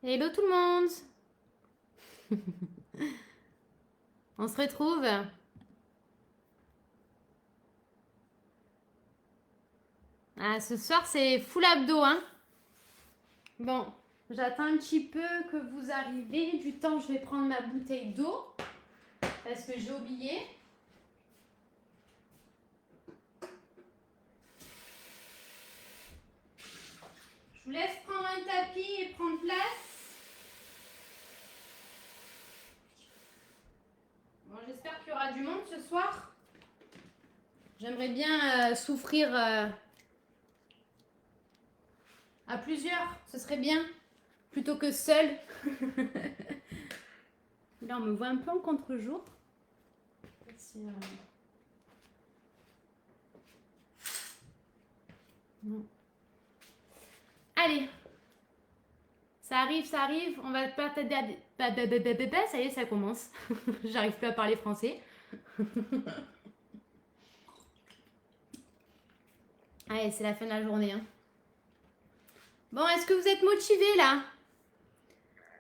Hello tout le monde. On se retrouve. Ah, ce soir c'est full abdos, hein. Bon, j'attends un petit peu que vous arrivez. Du temps, je vais prendre ma bouteille d'eau parce que j'ai oublié. Je vous laisse prendre un tapis et prendre place. Bon, j'espère qu'il y aura du monde ce soir. J'aimerais bien souffrir à plusieurs. Ce serait bien. Plutôt que seul. Là, on me voit un peu en contre-jour. Non. Allez. Ça arrive. On va pas... Ça y est, ça commence. J'arrive plus à parler français. Allez, c'est la fin de la journée. Hein. Bon, est-ce que vous êtes motivés là?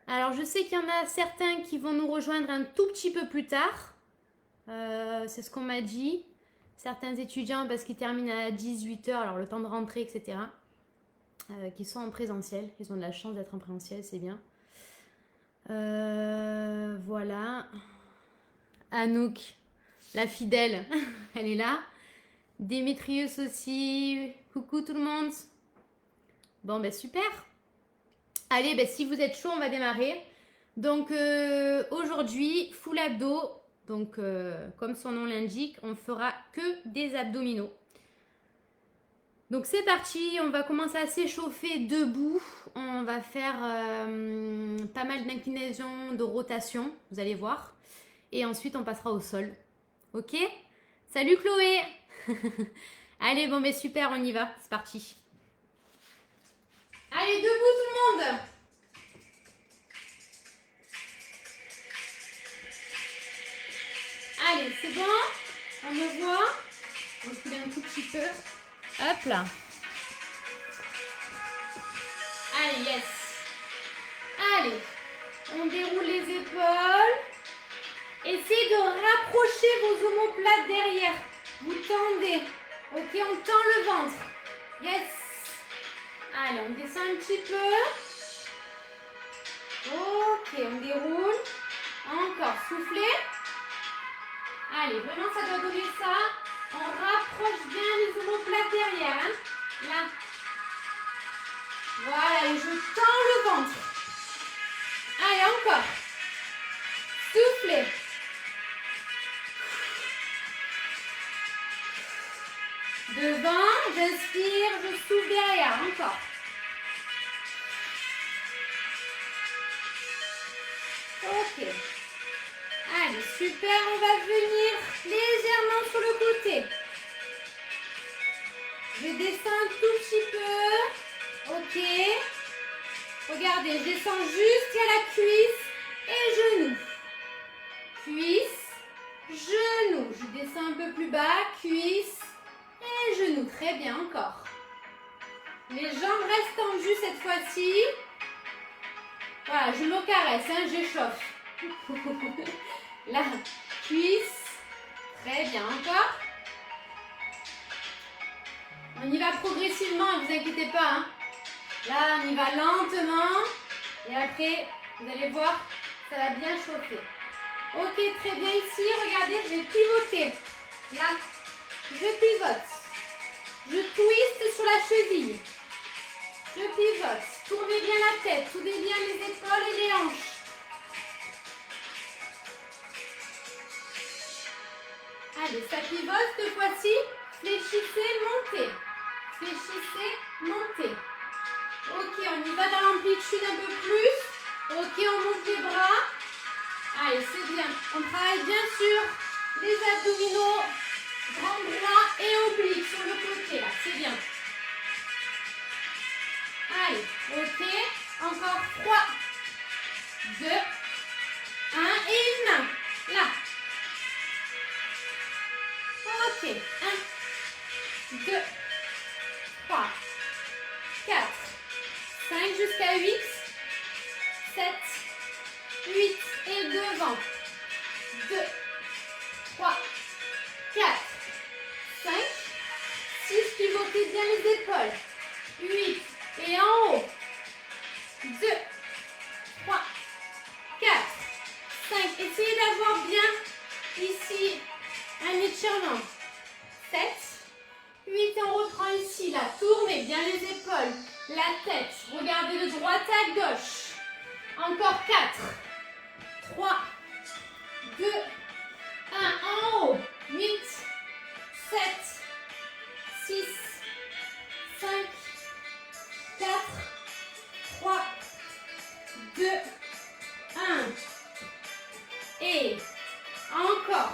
Alors, je sais qu'il y en a certains qui vont nous rejoindre un tout petit peu plus tard. C'est ce qu'on m'a dit. Certains étudiants, parce qu'ils terminent à 18h, alors le temps de rentrer, etc. Qui sont en présentiel. Ils ont de la chance d'être en présentiel, c'est bien. Voilà. Anouk, la fidèle, elle est là. Démétrius aussi. Coucou tout le monde. Bon, ben super. Allez, ben si vous êtes chaud, on va démarrer. Donc aujourd'hui, full abdos. Donc comme son nom l'indique, on fera que des abdominaux. Donc c'est parti, on va commencer à s'échauffer debout. On va faire pas mal d'inclinaisons, de rotation, vous allez voir. Et ensuite on passera au sol. Ok? Salut Chloé. Allez, bon mais super, on y va, c'est parti. Allez, debout tout le monde. Allez, c'est bon? On me voit? On se un tout petit peu. Hop là. Allez, yes. Allez, on déroule les épaules. Essayez de rapprocher vos omoplates derrière. Vous tendez. Ok, on tend le ventre. Yes. Allez, on descend un petit peu. Ok, on déroule. Encore, soufflez. Allez, vraiment, ça doit donner ça. On rapproche bien les omoplates derrière. Hein. Là. Voilà, et je tends le ventre. Allez, encore. Soufflez. Devant, j'inspire, je souffle derrière. Encore. Ok. Allez, super, on va venir légèrement sur le côté. Je descends un tout petit peu. Ok. Regardez, je descends jusqu'à la cuisse et genou. Cuisse, genou. Je descends un peu plus bas, cuisse et genou. Très bien, encore. Les jambes restent tendues cette fois-ci. Voilà, je me caresse, hein, j'échauffe. La cuisse. Très bien, encore. On y va progressivement, ne vous inquiétez pas. Hein. Là, on y va lentement. Et après, vous allez voir, ça va bien chauffer. Ok, très bien ici. Regardez, je vais pivoter. Là, je pivote. Je twiste sur la cheville. Je pivote. Tournez bien la tête. Tournez bien les épaules et les hanches. Allez, ça pivote. Cette fois-ci, fléchissez, montez. Fléchissez, montez. Ok, on y va dans l'amplitude un peu plus. Ok, on monte les bras. Allez, c'est bien. On travaille bien sûr les abdominaux, grand bras et obliques sur le côté. Là, c'est bien. Allez, ok. Encore 3, 2, 1 et une main. Là. Ok. 1, 2, 3, 4, 5 jusqu'à 8, 7, 8 et devant. 2, 3, 4, 5, 6, pivotez bien les épaules. 8 et en haut. 2, 3, 4, 5. Essayez d'avoir bien ici un étirement. 7, 8 et on reprend ici. Là, tournez bien les épaules, la tête. Regardez de droite à gauche. Encore 4, 3, 2, 1. En haut. 8, 7, 6, 5, 4, 3, 2, 1. Et encore.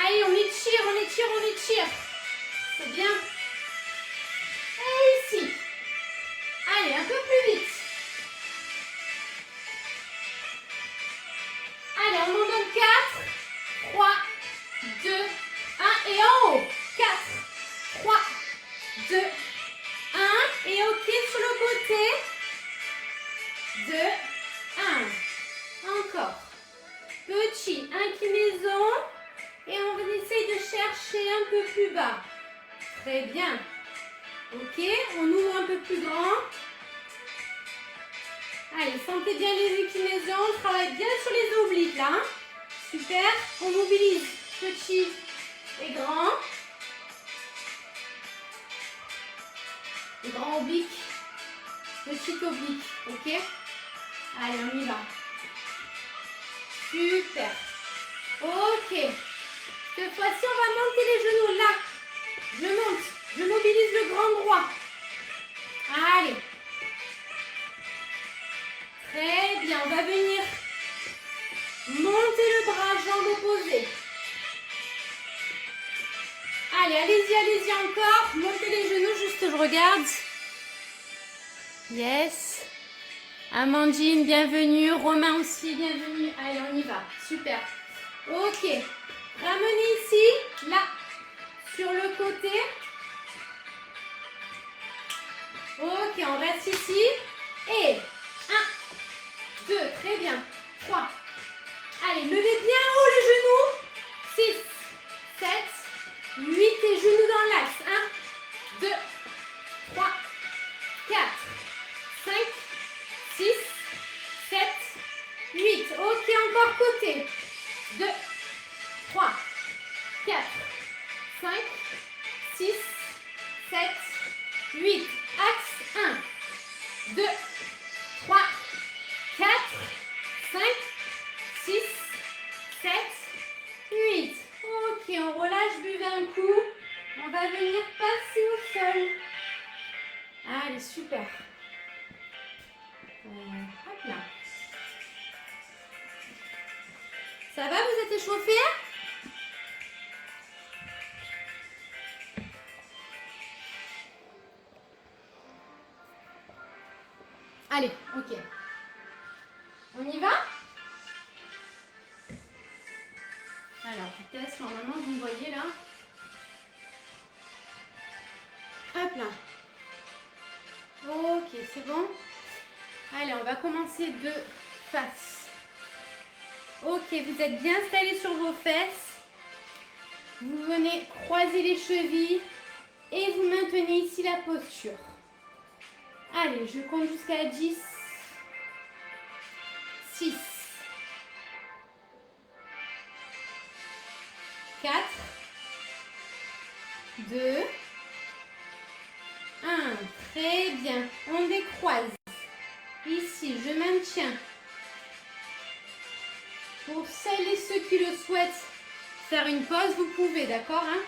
Allez, on étire, on étire, on étire. C'est bien. Et ici. Allez, un peu plus vite. Allez, on en donne 4, 3, 2, 1. Et en haut. 4, 3, 2, 1. Et ok sur le côté. 2, 1. Encore. Petit, inclinaison. Et on essaye de chercher un peu plus bas. Très bien. Ok, on ouvre un peu plus grand. Allez, sentez bien les inclinaisons. On travaille bien sur les obliques là. Super. On mobilise petit et grand. Grand oblique. Petit oblique. Ok. Allez, on y va. Super. Ok. Cette fois-ci, on va monter les genoux là. Je monte. Je mobilise le grand droit. Allez. Très bien. On va venir monter le bras, jambe opposée. Allez, allez-y, allez-y encore. Montez les genoux, juste je regarde. Yes. Amandine, bienvenue. Romain aussi, bienvenue. Allez, on y va. Super. Ok. Ramenez ici, là, sur le côté. Ok, on reste ici. Et 1, 2, très bien. 3. Allez, levez bien haut les genoux. 6, 7, 8 et genoux dans l'axe. 1, 2, 3, 4, 5, 6, 7, 8. Ok, encore côté. 2, 3, 4, 5, 6, 7, 8. Axe 1, 2, 3, 4, 5, 6, 7, 8. Ok, on relâche, buvez un coup. On va venir passer au sol. Allez, super. Hop là. Ça va, vous êtes échauffé? Allez, ok. On y va? Alors, vitesse, normalement, vous me voyez là. Hop là. Ok, c'est bon. Allez, on va commencer de face. Ok, vous êtes bien installés sur vos fesses. Vous venez croiser les chevilles et vous maintenez ici la posture. Allez, je compte jusqu'à 10. 6. 4. 2. 1. Très bien. On décroise. Ici, je maintiens. Pour celles et ceux qui le souhaitent faire une pause, vous pouvez, d'accord, hein?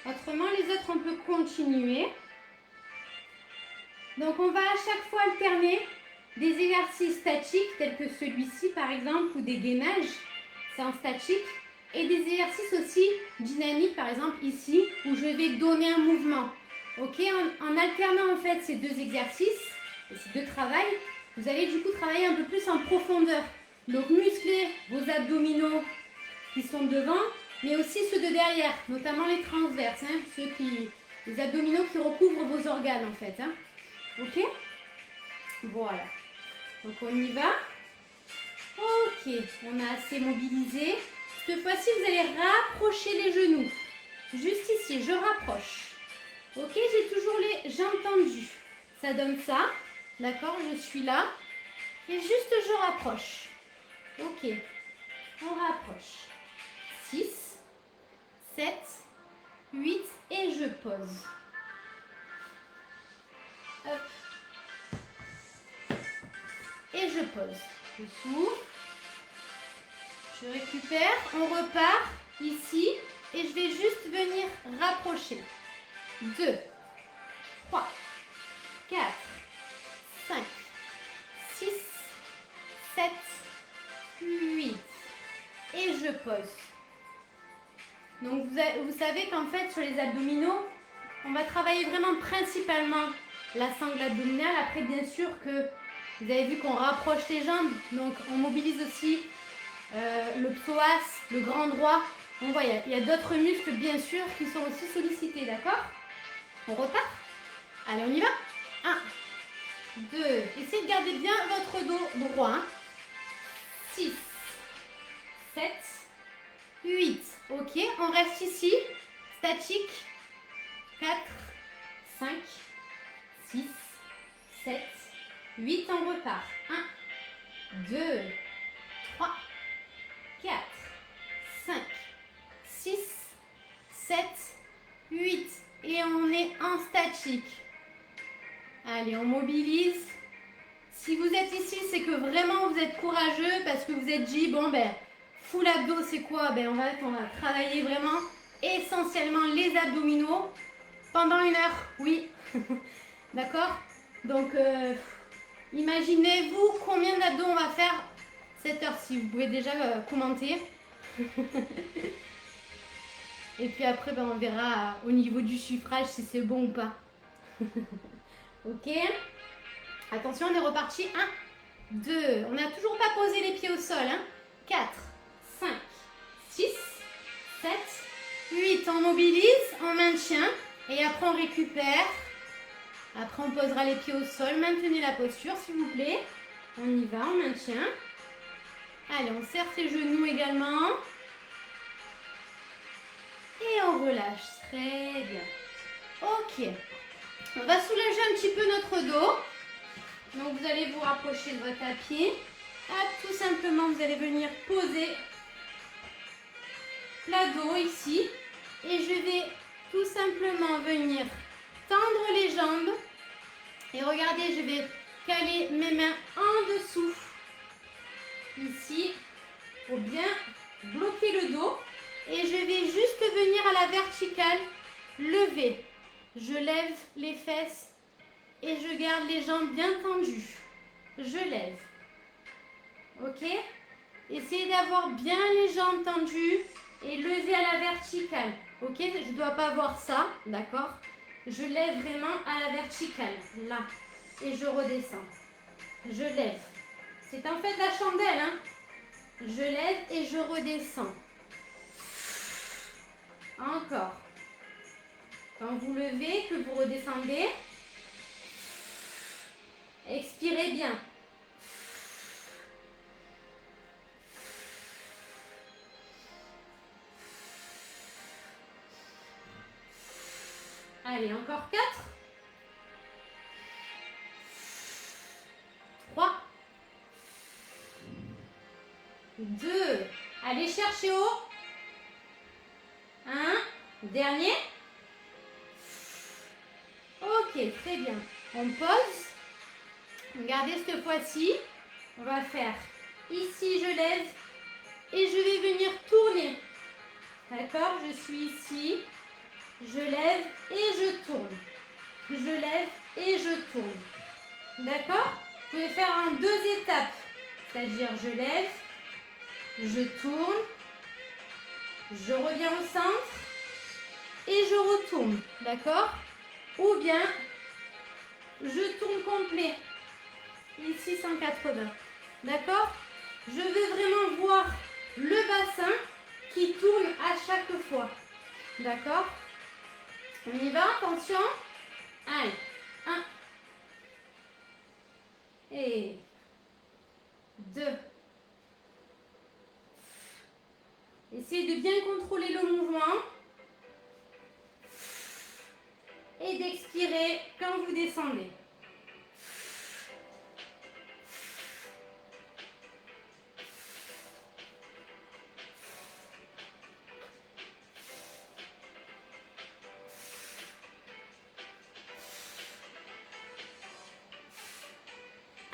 Autrement, les autres, on peut continuer. Donc, on va à chaque fois alterner des exercices statiques, tels que celui-ci, par exemple, ou des gainages, c'est en statique, et des exercices aussi dynamiques, par exemple, ici, où je vais donner un mouvement. Ok, en alternant, en fait, ces deux exercices, et ces deux travails, vous allez du coup travailler un peu plus en profondeur. Donc, muscler vos abdominaux qui sont devant, mais aussi ceux de derrière, notamment les transverses, hein, les abdominaux qui recouvrent vos organes, en fait, hein. Ok? Voilà. Donc on y va. Ok, on a assez mobilisé. Cette fois-ci, vous allez rapprocher les genoux. Juste ici, je rapproche. Ok, j'ai toujours les jambes tendues. Ça donne ça. D'accord, je suis là. Et juste, je rapproche. Ok, on rapproche. 6, 7, 8 et je pose. Hop. Et je pose. Je souffle. Je récupère. On repart ici. Et je vais juste venir rapprocher. 2, 3, 4, 5, 6, 7, 8. Et je pose. Donc vous savez qu'en fait sur les abdominaux, on va travailler vraiment principalement la sangle abdominale. Après bien sûr que vous avez vu qu'on rapproche les jambes, donc on mobilise aussi le psoas, le grand droit. On voit, il y a d'autres muscles bien sûr qui sont aussi sollicités, d'accord? On repart. Allez, on y va. 1, 2, essayez de garder bien votre dos droit. 6, 7, 8. Ok, on reste ici. Statique. 4, 5, 6, 7, 8. On repart. 1, 2, 3, 4, 5, 6, 7, 8. Et on est en statique. Allez, on mobilise. Si vous êtes ici, c'est que vraiment vous êtes courageux parce que vous êtes dit, bon ben, full abdos, c'est quoi? Ben, on va travailler vraiment essentiellement les abdominaux pendant 1 heure. Oui. D'accord? Donc, imaginez-vous combien d'abdos on va faire cette heure-ci. Vous pouvez déjà commenter. Et puis après, ben, on verra au niveau du chiffrage si c'est bon ou pas. Ok? Attention, on est reparti. 1, 2. On n'a toujours pas posé les pieds au sol. 4, 5, 6, 7, 8. On mobilise, on maintient. Et après, on récupère. Après, on posera les pieds au sol. Maintenez la posture, s'il vous plaît. On y va, on maintient. Allez, on serre ses genoux également. Et on relâche. Très bien. Ok. On va soulager un petit peu notre dos. Donc, vous allez vous rapprocher de votre tapis. Hop, tout simplement, vous allez venir poser la dos ici. Et je vais tout simplement venir tendre les jambes. Et regardez, je vais caler mes mains en dessous. Ici, pour bien bloquer le dos. Et je vais juste venir à la verticale, lever. Je lève les fesses et je garde les jambes bien tendues. Je lève. Ok? Essayez d'avoir bien les jambes tendues et lever à la verticale. Ok? Je ne dois pas avoir ça, d'accord? Je lève vraiment à la verticale, là. Et je redescends. Je lève. C'est en fait la chandelle, hein? Je lève et je redescends. Encore. Quand vous levez, que vous redescendez, expirez bien. Allez, encore 4. 3. 2. Allez chercher haut. 1. Dernier. Ok, très bien. On pose. Regardez cette fois-ci. On va faire ici, je lève et je vais venir tourner. D'accord? Je suis ici. Je lève et je tourne. Je lève et je tourne. D'accord? Vous pouvez faire en 2 étapes. C'est-à-dire, je lève, je tourne, je reviens au centre et je retourne. D'accord? Ou bien, je tourne complet. Ici, 180. D'accord? Je veux vraiment voir le bassin qui tourne à chaque fois. D'accord? On y va, attention. Allez, 1, Et 2. Essayez de bien contrôler le mouvement. Et d'expirer quand vous descendez.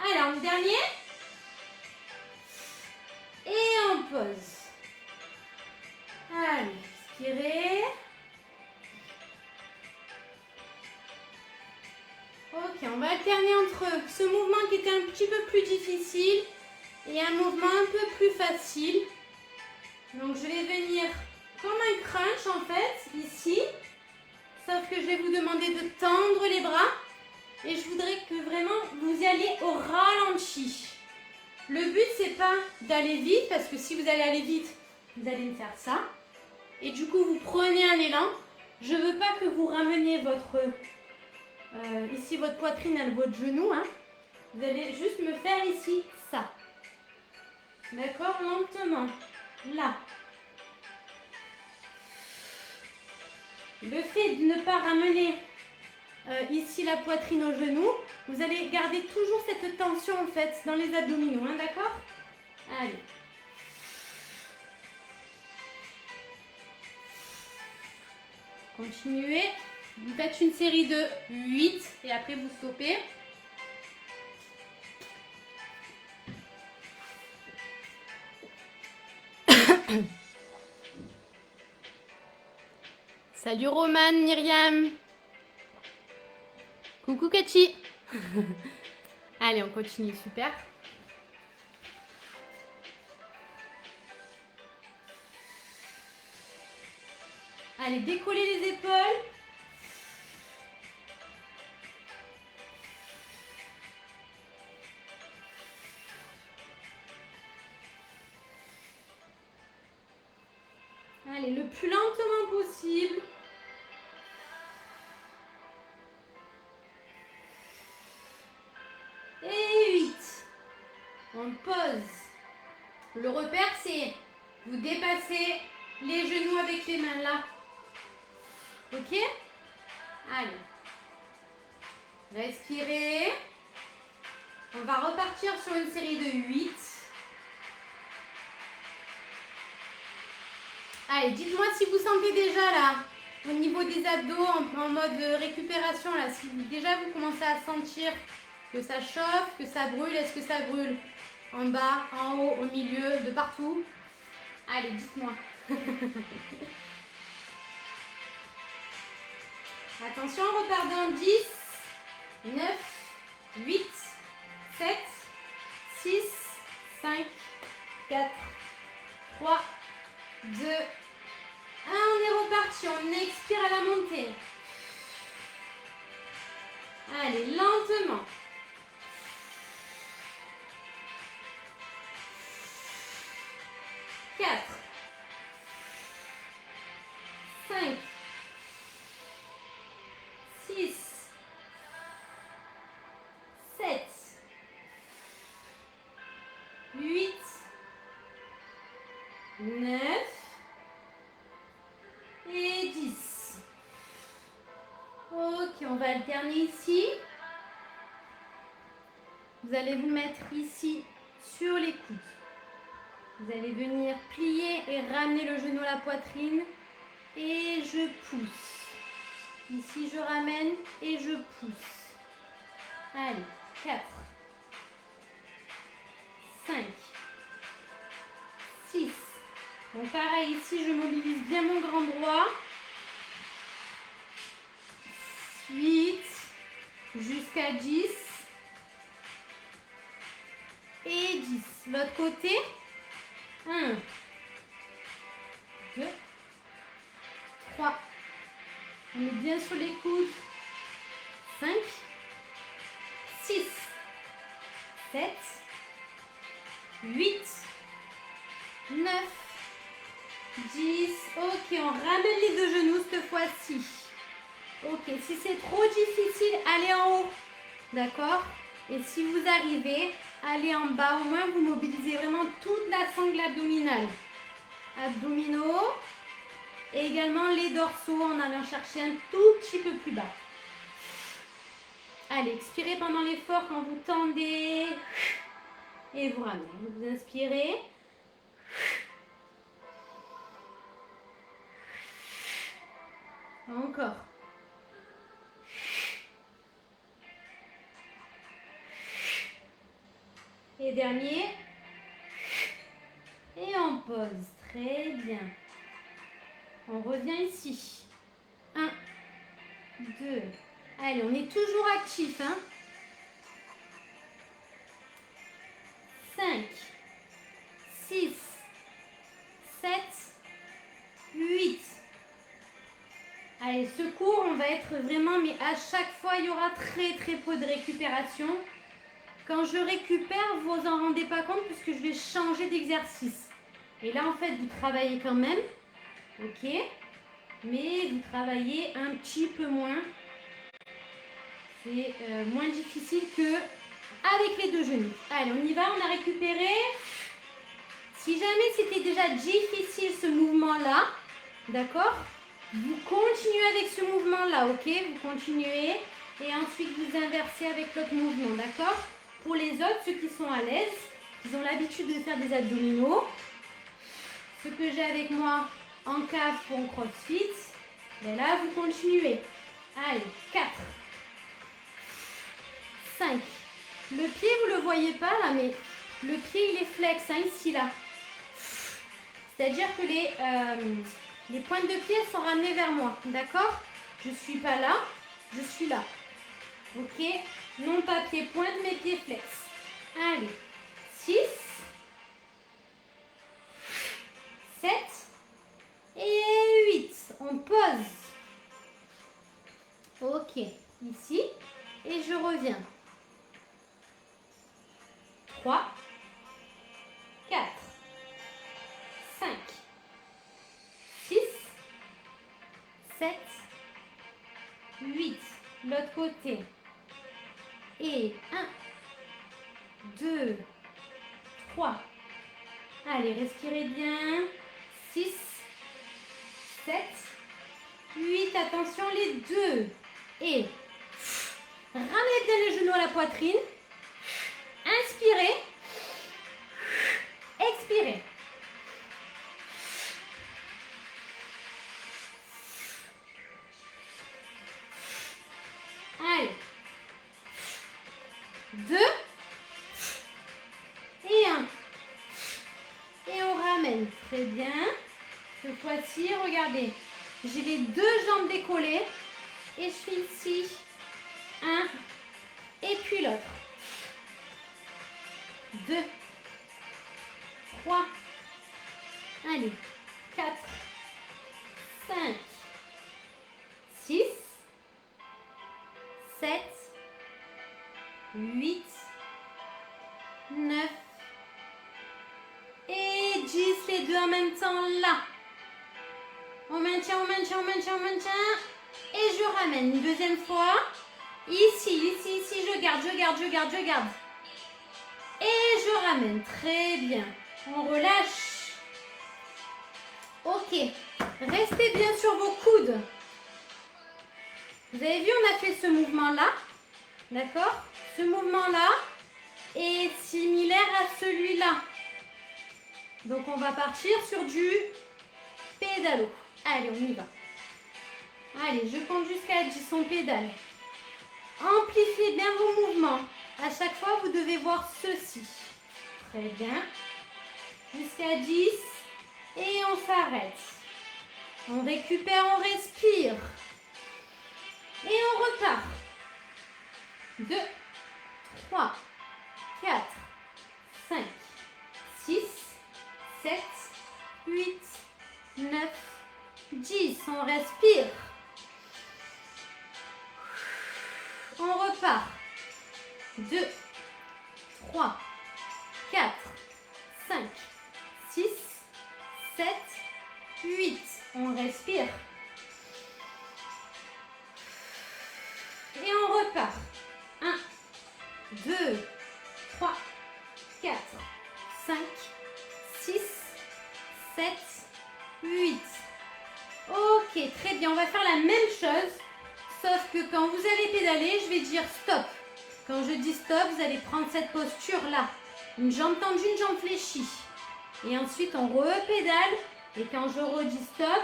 Alors, le dernier. Et on pose. Allez, expirez. Ok, on va alterner entre ce mouvement qui était un petit peu plus difficile et un mouvement un peu plus facile. Donc, je vais venir comme un crunch en fait, ici. Sauf que je vais vous demander de tendre les bras. Et je voudrais que vraiment vous y allez au ralenti. Le but, c'est pas d'aller vite, parce que si vous allez aller vite, vous allez me faire ça. Et du coup, vous prenez un élan. Je veux pas que vous rameniez ici votre poitrine à votre genou. Hein. Vous allez juste me faire ici ça. D'accord? Lentement. Là. Le fait de ne pas ramener ici la poitrine au genou, vous allez garder toujours cette tension en fait dans les abdominaux, hein, d'accord? Allez. Continuez. Vous faites une série de 8 et après vous stoppez. Salut Roman, Myriam. Coucou Kachi. Allez, on continue, super. Allez, décollez les épaules. Allez, le plus lentement possible. Et 8. On pose. Le repère, c'est vous dépassez les genoux avec les mains là. Ok? Allez. Respirez. On va repartir sur une série de 8. Allez, dites-moi si vous sentez déjà là, au niveau des abdos, en mode récupération, là, si déjà vous commencez à sentir que ça chauffe, que ça brûle, est-ce que ça brûle en bas, en haut, au milieu, de partout? Allez, dites-moi. Attention, on repart dans 10, 9, 8, 7, 6, 5, 4, 3, 2, 1. On est reparti. On expire à la montée. Allez, lentement. Quatre, 5, 6, 7, 8, 9 et 10. Ok, on va alterner ici. Vous allez vous mettre ici sur les coudes. Vous allez venir plier et ramener le genou à la poitrine. Et je pousse. Ici, je ramène et je pousse. Allez, 4, 5, 6. Donc pareil, ici, je mobilise bien mon grand droit. 8, jusqu'à 10. Et 10. L'autre côté. 1, 2, 3. On est bien sur les coudes. 5, 6, 7, 8, 9, 10. Ok, on ramène les deux genoux cette fois-ci. Ok, si c'est trop difficile, allez en haut. D'accord? Et si vous arrivez, allez en bas, au moins vous mobilisez vraiment toute la sangle abdominale. Abdominaux et également les dorsaux en allant chercher un tout petit peu plus bas. Allez, expirez pendant l'effort quand vous tendez et vous ramenez. Vous inspirez. Encore. Et dernier. Et on pose. Très bien. On revient ici. 1, 2. Allez, on est toujours actif. 5, 6, 7, 8. Allez, ce cours, on va être vraiment, mais à chaque fois, il y aura très très peu de récupération. Quand je récupère, vous en rendez pas compte puisque je vais changer d'exercice. Et là, en fait, vous travaillez quand même, ok, mais vous travaillez un petit peu moins. C'est moins difficile que avec les deux genoux. Allez, on y va, on a récupéré. Si jamais c'était déjà difficile ce mouvement-là, d'accord, vous continuez avec ce mouvement-là, ok, vous continuez et ensuite vous inversez avec l'autre mouvement, d'accord. Pour les autres, ceux qui sont à l'aise, ils ont l'habitude de faire des abdominaux. Ce que j'ai avec moi en CAF ou en CrossFit, et là, vous continuez. Allez, 4, 5. Le pied, vous ne le voyez pas là, mais le pied, il est flex, ici, là. C'est-à-dire que les pointes de pied sont ramenées vers moi, d'accord? Je ne suis pas là, je suis là. Ok? Non pas pied pointe, mais pied flex. Allez, 6, 7 et 8. On pose. Ok, ici. Et je reviens. 3, 4, 5, 6, 7, 8. L'autre côté. Et 1, 2, 3. Allez, respirez bien. 6, 7, 8. Attention, les deux. Et ramenez bien les genoux à la poitrine. Inspirez. Expirez. Allez. 2 et 1. Et on ramène. Très bien. Cette fois-ci, regardez. J'ai les deux jambes décollées. Et je suis ici. 1. Et puis l'autre. 2. 3. Allez. 4. 5. 6. 7. 8. 9. Et 10. Les deux en même temps là. On maintient, on maintient, on maintient, on maintient. Et je ramène une deuxième fois. Ici, ici, ici, je garde, je garde, je garde, je garde. Et je ramène. Très bien. On relâche. Ok. Restez bien sur vos coudes. Vous avez vu, on a fait ce mouvement-là. D'accord? Ce mouvement-là est similaire à celui-là. Donc, on va partir sur du pédalo. Allez, on y va. Allez, je compte jusqu'à 10, on pédale. Amplifiez bien vos mouvements. À chaque fois, vous devez voir ceci. Très bien. Jusqu'à 10. Et on s'arrête. On récupère, on respire. Et on repart. 2, 3, 4, 5, 6, 7, 8, 9, 10. On respire. On repart. 2, 3, 4, 5, 6, 7, 8. On respire. Et on repart. 1, 2, 6, 7, 8. Ok, très bien. On va faire la même chose. Sauf que quand vous allez pédaler, je vais dire stop. Quand je dis stop, vous allez prendre cette posture-là. Une jambe tendue, une jambe fléchie. Et ensuite, on repédale. Et quand je redis stop,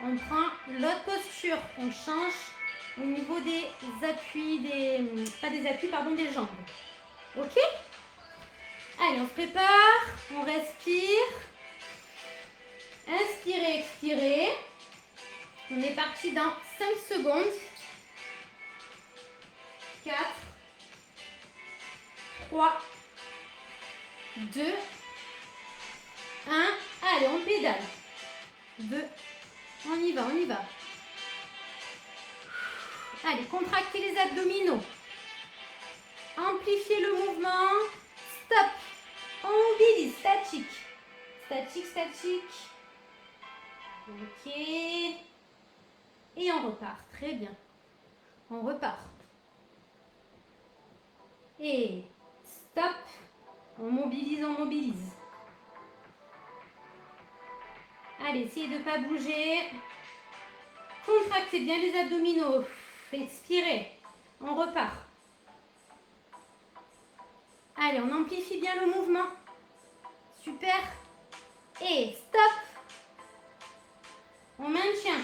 on prend l'autre posture. On change au niveau des appuis, des jambes. Ok? Allez, on se prépare. On respire. Inspirez, expirez. On est parti dans 5 secondes. 4, 3, 2, 1. Allez, on pédale. 2. On y va, on y va. Allez, contractez les abdominaux. Amplifiez le mouvement. Stop. On mobilise. Statique. Statique, statique. Ok. Et on repart. Très bien. On repart. Et stop. On mobilise, on mobilise. Allez, essayez de ne pas bouger. Contractez bien les abdominaux. Expirez. On repart. Allez, on amplifie bien le mouvement. Super. Et stop. On maintient.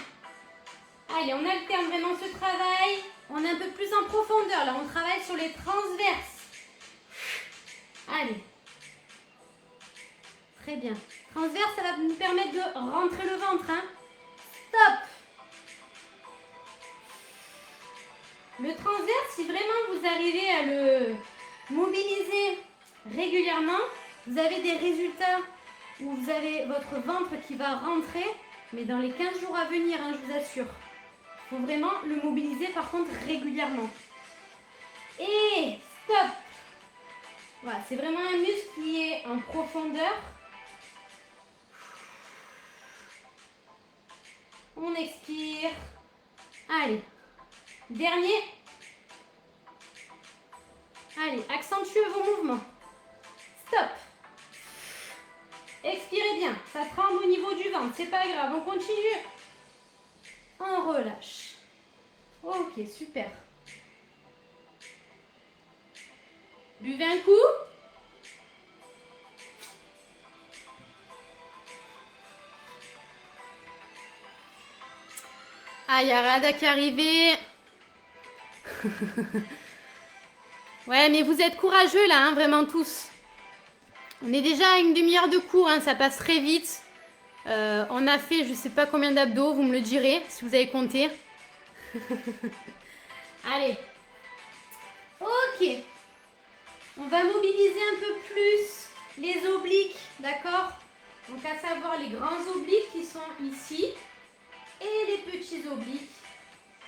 Allez, on alterne vraiment ce travail. On est un peu plus en profondeur. Là, on travaille sur les transverses. Allez. Très bien. Transverse, ça va nous permettre de rentrer le ventre. Hein. Stop. Le transverse, si vraiment vous arrivez à le mobiliser régulièrement, vous avez des résultats où vous avez votre ventre qui va rentrer, mais dans les 15 jours à venir, hein, je vous assure. Il faut vraiment le mobiliser par contre régulièrement. Et stop. Voilà, c'est vraiment un muscle qui est en profondeur. On expire. Allez. Dernier. Allez, accentuez vos mouvements. Stop. Expirez bien. Ça tremble au niveau du ventre. C'est pas grave. On continue. On relâche. Ok, super. Buvez un coup. Ah, il y a Rada qui est arrivé. Ouais, mais vous êtes courageux là, hein, vraiment tous. On est déjà à une demi-heure de cours, hein, ça passe très vite. On a fait je ne sais pas combien d'abdos, vous me le direz si vous avez compté. Allez. Ok. On va mobiliser un peu plus les obliques, d'accord? Donc à savoir les grands obliques qui sont ici et les petits obliques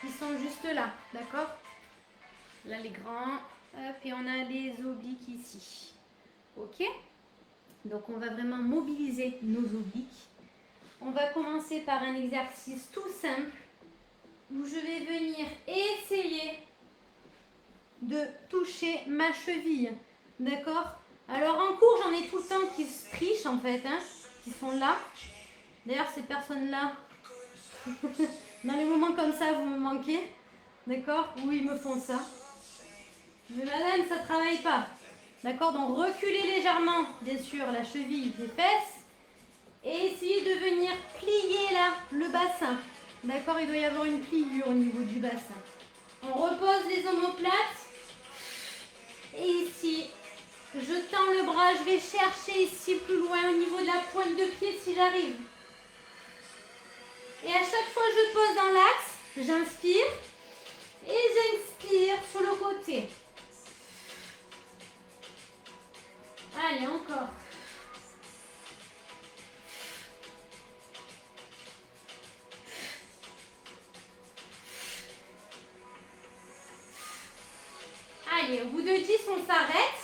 qui sont juste là, d'accord? Là les grands, hop, et on a les obliques ici. Ok? Donc on va vraiment mobiliser nos obliques. On va commencer par un exercice tout simple où je vais venir essayer de toucher ma cheville. D'accord? Alors en cours, j'en ai tout le temps qui se trichent en fait, hein, qui sont là. D'ailleurs, ces personnes-là, dans les moments comme ça, vous me manquez. D'accord? Où ils me font ça. Mais madame, ça ne travaille pas. D'accord? Donc reculez légèrement, bien sûr, la cheville des fesses. Et essayez de venir plier là, le bassin. D'accord? Il doit y avoir une pliure au niveau du bassin. On repose les omoplates. Et ici, je tends le bras, je vais chercher ici plus loin au niveau de la pointe de pied si j'arrive. Et à chaque fois je pose dans l'axe, j'inspire et j'expire sur le côté. Allez, encore. Allez, au bout de 10, on s'arrête.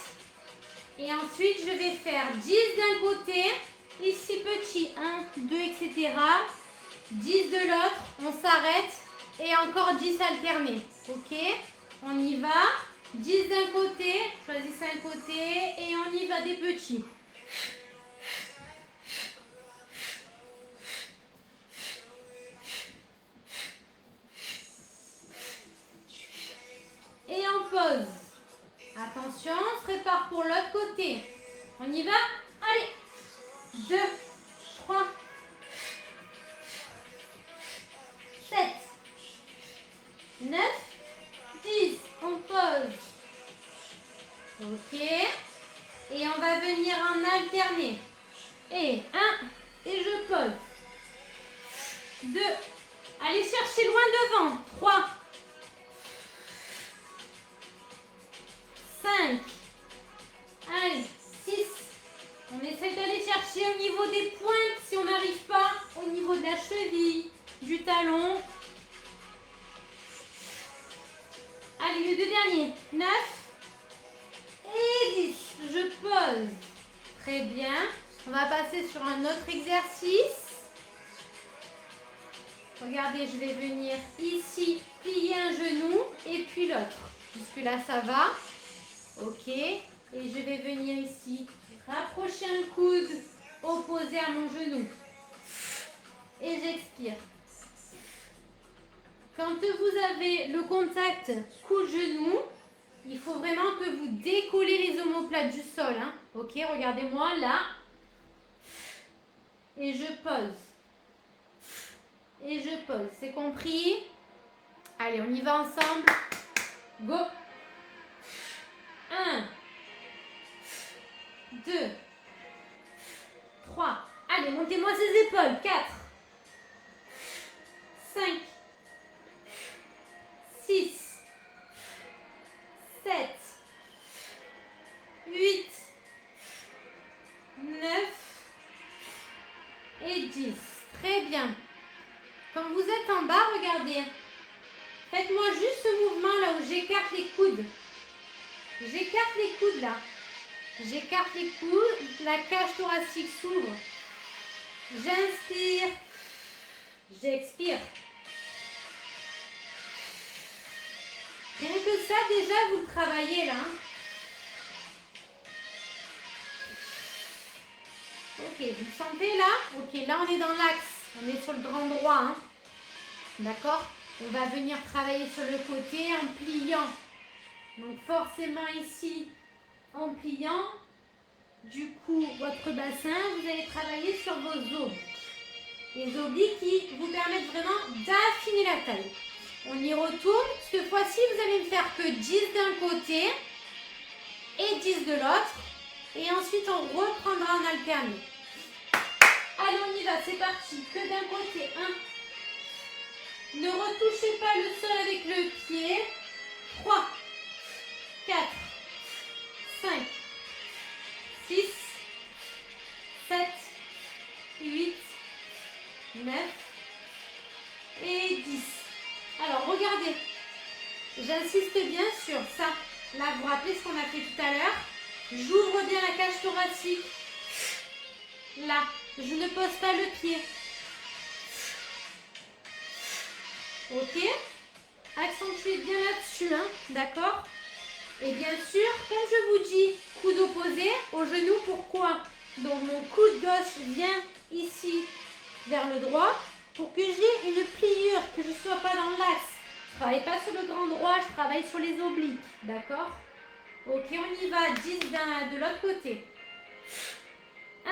Et ensuite, je vais faire 10 d'un côté, ici petit, 1, 2, etc. 10 de l'autre, on s'arrête et encore 10 alternés. Ok? On y va. 10 d'un côté, choisissez un côté et on y va des petits. pour l'autre côté. On y va? Allez. 2, 3, 7, 9, 10. On pose. Ok. Et on va venir en alterner. Et 1, et je pose. 2, allez chercher loin devant. 3, 5, allez, 6. On essaie d'aller chercher au niveau des pointes si on n'arrive pas, au niveau de la cheville, du talon. Allez, les deux derniers. 9 et 10. Je pose. Très bien. On va passer sur un autre exercice. Regardez, je vais venir ici, plier un genou et puis l'autre. Jusque là, ça va. Ok. Et je vais venir ici, rapprocher un coude opposé à mon genou. Et j'expire. Quand vous avez le contact coude-genou, il faut vraiment que vous décollez les omoplates du sol. Hein. Ok, regardez-moi là. Et je pose. Et je pose. C'est compris? Allez, on y va ensemble. Go. 1, 2, 3. Allez, montez-moi ces épaules. 4, 5, 6, 7, 8, 9 et 10. Très bien. Quand vous êtes en bas, regardez. Faites-moi juste ce mouvement là où j'écarte les coudes. J'écarte les coudes là. J'écarte les coudes. La cage thoracique s'ouvre. J'inspire. J'expire. Rien que ça, déjà, vous le travaillez là. Ok, vous le sentez là? Ok, là on est dans l'axe. On est sur le grand droit. Hein. D'accord? On va venir travailler sur le côté en pliant. Donc forcément ici, en pliant, du coup, votre bassin, vous allez travailler sur vos obliques. Les obliques qui vous permettent vraiment d'affiner la taille. On y retourne. Cette fois-ci, vous allez ne faire que 10 d'un côté et 10 de l'autre. Et ensuite, on reprendra en alternant. Allez, on y va, c'est parti. Que d'un côté, 1. Ne retouchez pas le sol avec le pied. 3, 4, 5, 6, 7, 8, 9 et 10. Alors, regardez. J'insiste bien sur ça. Là, vous vous rappelez ce qu'on a fait tout à l'heure. J'ouvre bien la cage thoracique. Là, je ne pose pas le pied. Ok? Accentuez bien là-dessus, hein, d'accord? Et bien sûr, comme je vous dis, coude opposé au genou, pourquoi? Donc mon coude gauche vient ici vers le droit pour que j'ai une pliure, que je ne sois pas dans l'axe. Je ne travaille pas sur le grand droit, je travaille sur les obliques, d'accord? Ok, on y va, 10 de l'autre côté. 1,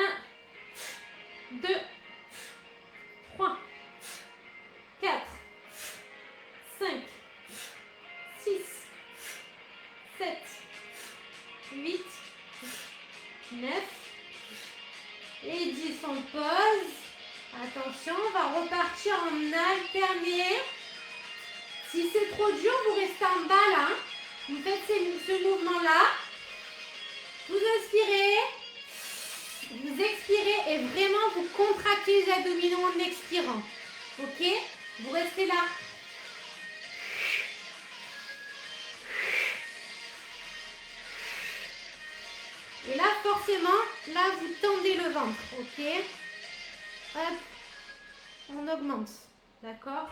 2, 3, 4, 5, 6, 7, 8, 9 et 10. On pose. Attention, on va repartir en alterné. Si c'est trop dur, vous restez en bas là. Vous faites ce mouvement-là. Vous inspirez. Vous expirez et vraiment vous contractez les abdominaux en expirant. Ok? Vous restez là. Et là, forcément, là, vous tendez le ventre. Ok? Hop. On augmente. D'accord?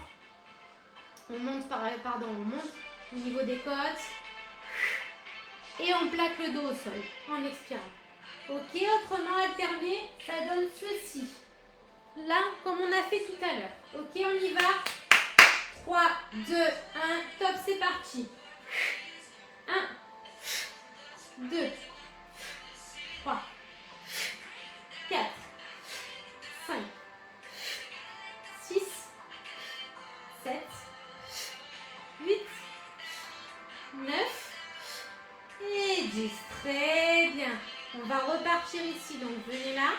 On monte, on monte au niveau des côtes. Et on plaque le dos au sol en expirant. Ok, autrement alterné, ça donne ceci. Là, comme on a fait tout à l'heure. Ok, on y va. 3, 2, 1, top, c'est parti. 1, 2, 3, 4, 5, 6, 7, 8, 9 et 10. Très bien. On va repartir ici. Donc, venez là.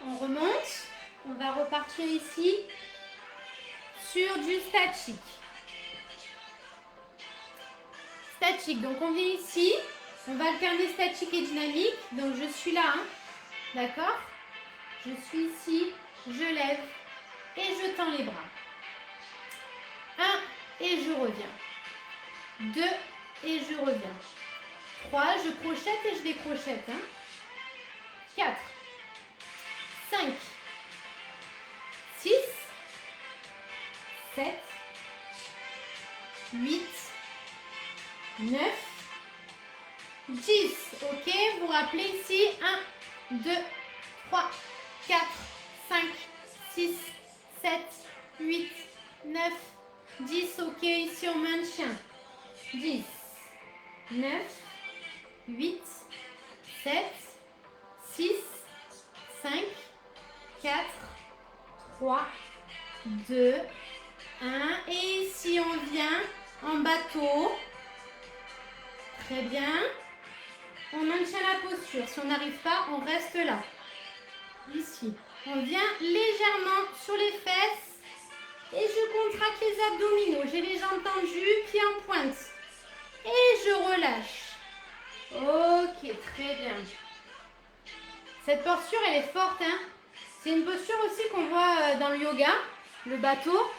On remonte. On va repartir ici sur du statique. Statique. Donc, on vient ici. On va alterner statique et dynamique. Donc, je suis là. Hein. D'accord? Je suis ici. Je lève et je tends les bras. 1 et je reviens. 2 et je reviens. 3, je crochette et je décrochette. Hein. 4, 5, 6, 7, 8, 9, 10. Ok, vous rappelez ici 1, 2, 3, 4, 5, 6, 7, 8, 9, 10. Ok, ici on maintient. 10, 9, 8, 7, 6, 5, 4, 3, 2, 1. Et ici, on vient en bateau. Très bien. On maintient la posture. Si on n'arrive pas, on reste là. Ici. On vient légèrement sur les fesses. Et je contracte les abdominaux. J'ai les jambes tendues, pieds en pointe. Et je relâche. Ok, très bien. Cette posture, elle est forte. Hein. C'est une posture aussi qu'on voit dans le yoga, le bateau.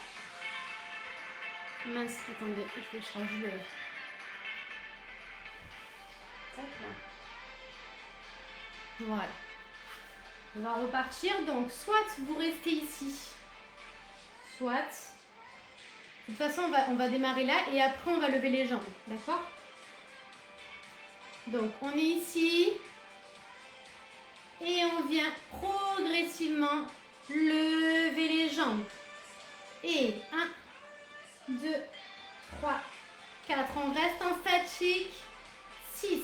Mince, attendez, je vais changer le... Voilà. On va repartir. Donc, soit vous restez ici, soit... De toute façon, on va démarrer là et après, on va lever les jambes. D'accord? Donc, on est ici. Et on vient progressivement lever les jambes. Et 1, 2, 3, 4. On reste en statique. 6,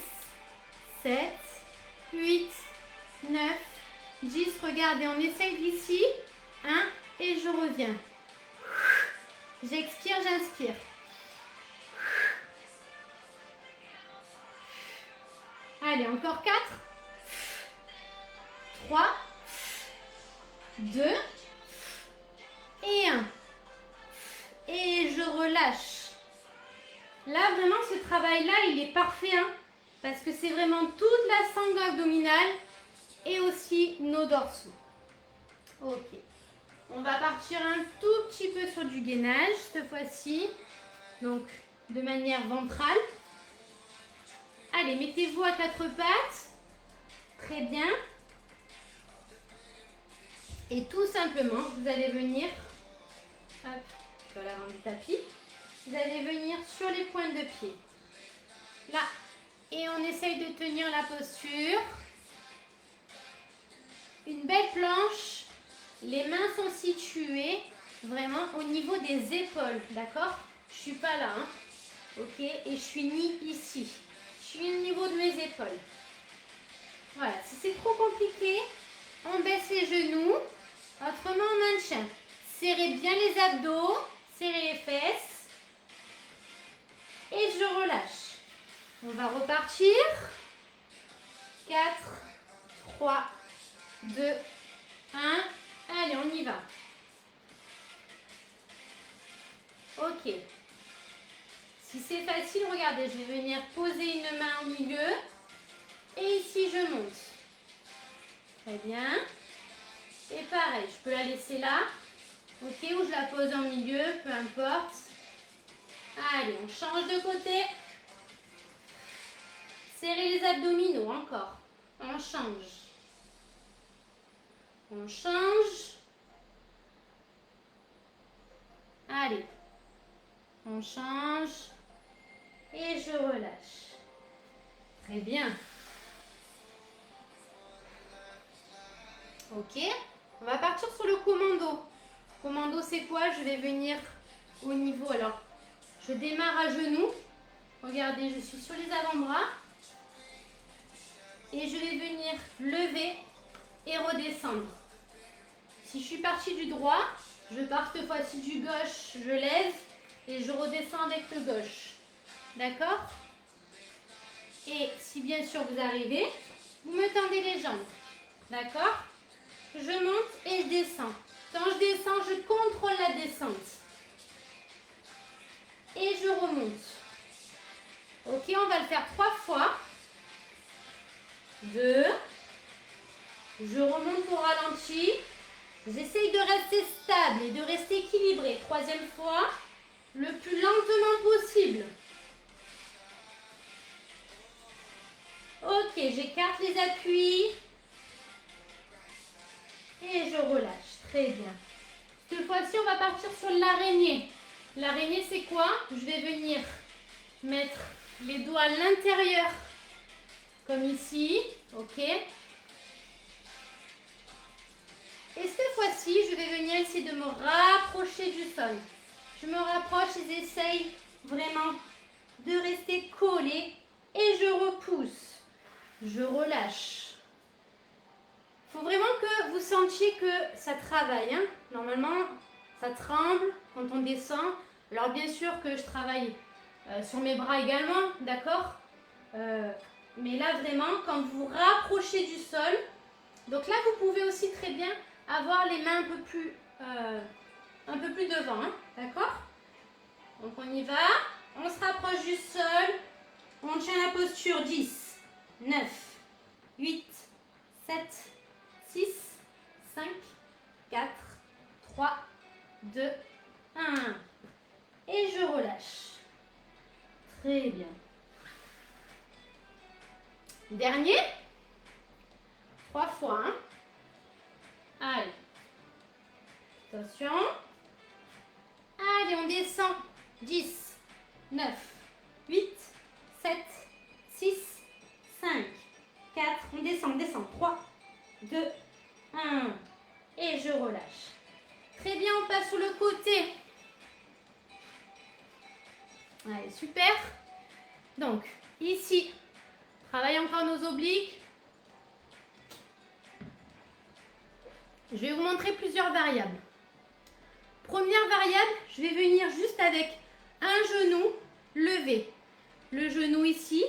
7, 8, 9, 10. Regardez, on essaye d'ici. 1 et je reviens. J'expire, j'inspire. Allez, encore 4. 3, 2 et 1. Et je relâche. Là, vraiment, ce travail-là, il est parfait. Hein, parce que c'est vraiment toute la sangle abdominale et aussi nos dorsaux. Ok. On va partir un tout petit peu sur du gainage cette fois-ci. Donc, de manière ventrale. Allez, mettez-vous à 4 pattes. Très bien. Et tout simplement, vous allez venir, hop, sur l'avant du tapis, vous allez venir sur les pointes de pied. Là, et on essaye de tenir la posture. Une belle planche. Les mains sont situées vraiment au niveau des épaules, d'accord? Je ne suis pas là, hein, ok? Et je suis ni ici. Je suis au niveau de mes épaules. Voilà, si c'est trop compliqué, on baisse les genoux. Autrement, on maintient. Serrez bien les abdos, serrez les fesses. Et je relâche. On va repartir. 4, 3, 2, 1. Allez, on y va. Ok. Si c'est facile, regardez, je vais venir poser une main au milieu. Et ici, je monte. Très bien. Et pareil, je peux la laisser là. Ok, ou je la pose en milieu, peu importe. Allez, on change de côté. Serrez les abdominaux, encore. On change. On change. Allez. On change. Et je relâche. Très bien. Ok. On va partir sur le commando. Commando, c'est quoi? Je vais venir au niveau. Alors, je démarre à genoux. Regardez, je suis sur les avant-bras. Et je vais venir lever et redescendre. Si je suis partie du droit, je pars cette fois-ci du gauche, je lève et je redescends avec le gauche. D'accord? Et si bien sûr vous arrivez, vous me tendez les jambes. D'accord? Je monte et je descends. Quand je descends, je contrôle la descente. Et je remonte. Ok, on va le faire 3 fois. 2. Je remonte au ralenti. J'essaye de rester stable et de rester équilibré. 3e fois, le plus lentement possible. Ok, j'écarte les appuis. Et je relâche. Très bien. Cette fois-ci, on va partir sur l'araignée. L'araignée, c'est quoi? Je vais venir mettre les doigts à l'intérieur, comme ici. Ok. Et cette fois-ci, je vais venir essayer de me rapprocher du sol. Je me rapproche et j'essaye vraiment de rester collé. Et je repousse. Je relâche. Il faut vraiment que vous sentiez que ça travaille. Hein. Normalement, ça tremble quand on descend. Alors bien sûr que je travaille sur mes bras également, d'accord mais là vraiment, quand vous vous rapprochez du sol, donc là vous pouvez aussi très bien avoir les mains un peu plus devant, hein, d'accord? Donc on y va, on se rapproche du sol, on tient la posture 10, 9, 8, 7, 6, 5, 4, 3, 2, 1. Et je relâche. Très bien. Dernier. 3 fois. Hein. Allez. Attention. Allez, on descend. 10, 9, 8, 7, 6, 5, 4. On descend. 3, 2, 1. Et je relâche. Très bien, on passe sur le côté. Allez, super. Donc, ici, travaille encore nos obliques. Je vais vous montrer plusieurs variables. Première variable, je vais venir juste avec un genou levé. Le genou ici.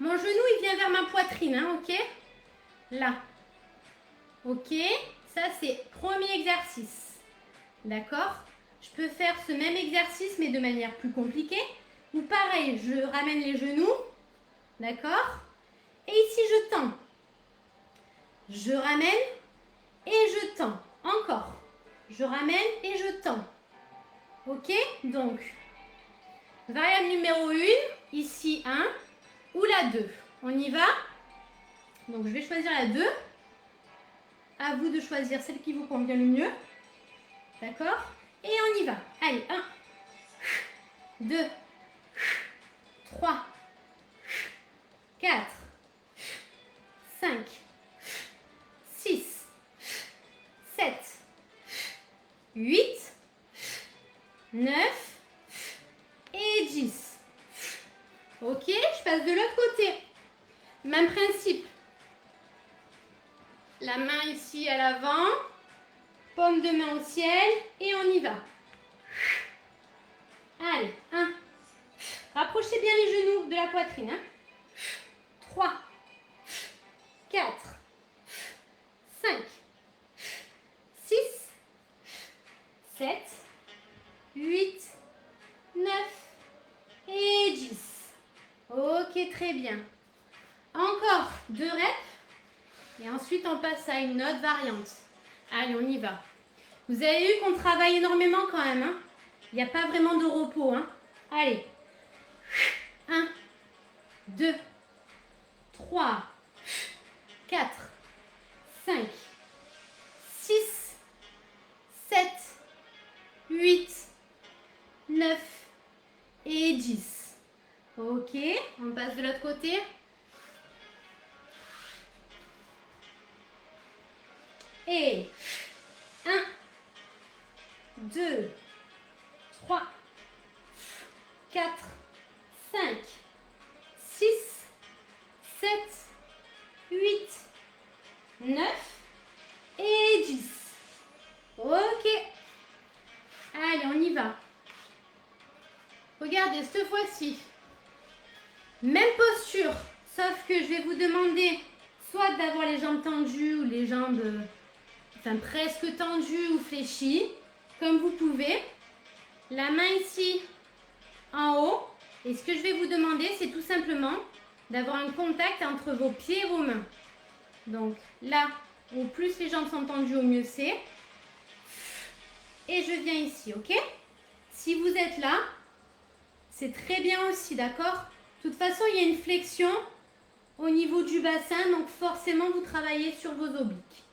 Mon genou, il vient vers ma poitrine, hein, ok? Là. Ok? Ça, c'est premier exercice. D'accord? Je peux faire ce même exercice, mais de manière plus compliquée. Ou pareil, je ramène les genoux. D'accord? Et ici, je tends. Je ramène et je tends. Encore. Je ramène et je tends. Ok? Donc, variable numéro 1, ici 1 ou la 2. On y va? Donc, je vais choisir la 2. À vous de choisir celle qui vous convient le mieux. D'accord? Et on y va. Allez, 1, 2, 3, 4, 5, 6, 7, 8, 9 et 10. Ok, je passe de l'autre côté. Même principe. La main ici à l'avant, paume de main au ciel et on y va. Allez, 1. Rapprochez bien les genoux de la poitrine. Hein. 3, 4, 5, 6, 7, 8, 9 et 10. Ok, très bien. Encore 2 reps. Et ensuite, on passe à une autre variante. Allez, on y va. Vous avez vu qu'on travaille énormément quand même. Hein. Il n'y a pas vraiment de repos. Hein. Allez. 1, 2, 3, 4, 5, 6, 7, 8, 9 et 10. Ok, on passe de l'autre côté. Et 1, 2, 3, 4, 5, 6, 7, 9 et 10. Ok. Allez, on y va. Regardez, cette fois-ci, même posture, sauf que je vais vous demander soit d'avoir les jambes tendues ou les jambes presque tendues ou fléchies, comme vous pouvez. La main ici en haut. Et ce que je vais vous demander, c'est tout simplement d'avoir un contact entre vos pieds et vos mains. Donc là, au plus les jambes sont tendues, au mieux c'est. Et je viens ici, ok? Si vous êtes là, c'est très bien aussi, d'accord? De toute façon, il y a une flexion au niveau du bassin, donc forcément, vous travaillez sur vos obliques.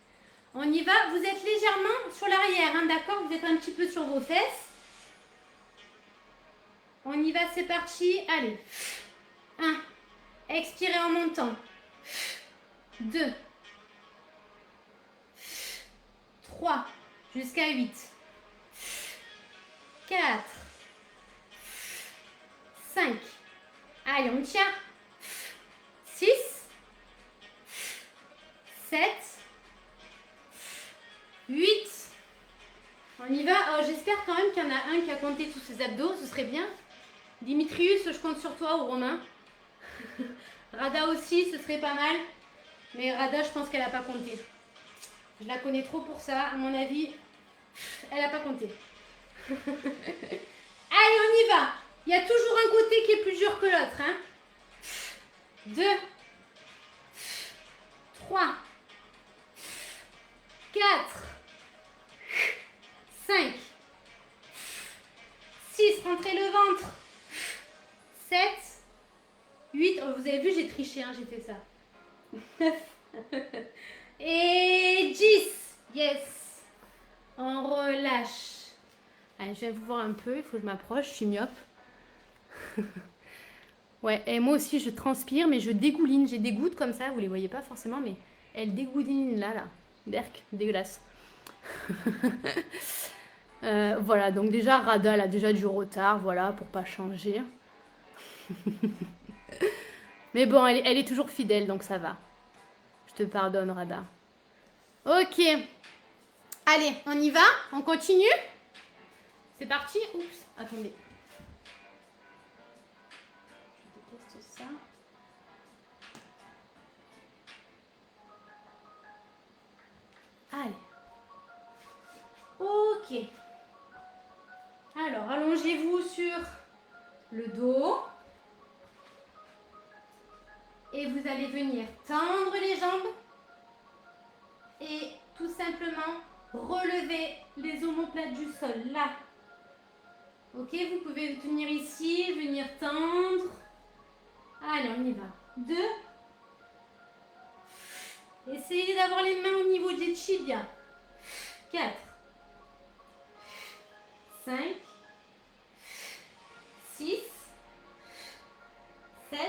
On y va, vous êtes légèrement sur l'arrière, hein, d'accord? Vous êtes un petit peu sur vos fesses. On y va, c'est parti. Allez. 1. Expirez en montant. 2. 3. Jusqu'à 8. 4. 5. Allez, on tient. 6. 7. 8. On y va. Oh, j'espère quand même qu'il y en a un qui a compté tous ses abdos. Ce serait bien. Dimitrius, je compte sur toi, ou Romain. Rada aussi, ce serait pas mal. Mais Rada, je pense qu'elle n'a pas compté. Je la connais trop pour ça. À mon avis, elle n'a pas compté. Allez, on y va. Il y a toujours un côté qui est plus dur que l'autre. Hein. 2, 3, 4, 5, 6, rentrez le ventre. 7, 8, oh, vous avez vu, j'ai triché, hein, j'ai fait ça. 9 et 10. Yes. On relâche. Allez, je vais vous voir un peu, il faut que je m'approche, je suis myope. Ouais, et moi aussi je transpire, mais je dégouline. J'ai des gouttes comme ça, vous les voyez pas forcément, mais elles dégoulinent là. Berk, dégueulasse. Voilà, donc déjà Rada, elle a déjà du retard, voilà, pour pas changer. Mais bon, elle est toujours fidèle, donc ça va. Je te pardonne, Rada. Ok. Allez, on y va? On continue? C'est parti? Oups, attendez. Je déteste ça. Allez. Ok. Alors, allongez-vous sur le dos. Et vous allez venir tendre les jambes. Et tout simplement relever les omoplates du sol. Là. Ok, vous pouvez venir ici, venir tendre. Allez, on y va. 2. Essayez d'avoir les mains au niveau des tibias. 4. 5. 6. 7.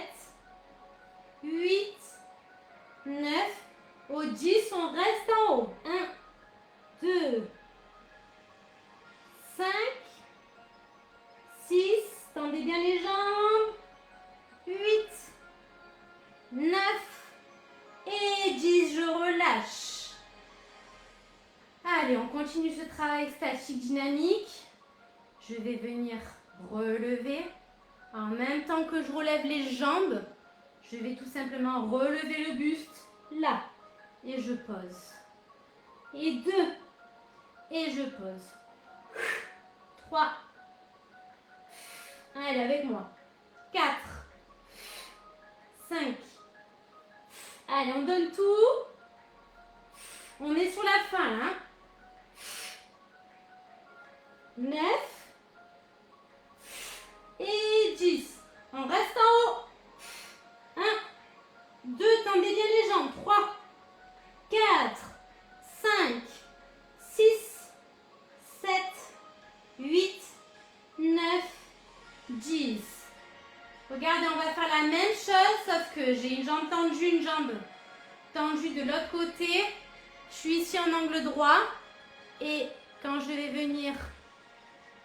8. 9. Au 10, on reste en haut. 1, 2, 5, 6. Tendez bien les jambes. 8, 9 et 10. Je relâche. Allez, on continue ce travail statique dynamique. Je vais venir relever. En même temps que je relève les jambes, je vais tout simplement relever le buste là. Et je pose. Et 2. Et je pose. 3. Allez, avec moi. 4. 5. Allez, on donne tout. On est sur la fin, hein. 9. Et 10. On reste en haut. 1. 2. Tendez bien les jambes. 3. 4. 5. 6. 7. 8. 9. 10. Regardez, on va faire la même chose, sauf que j'ai une jambe tendue, une jambe tendue de l'autre côté. Je suis ici en angle droit. Et quand je vais venir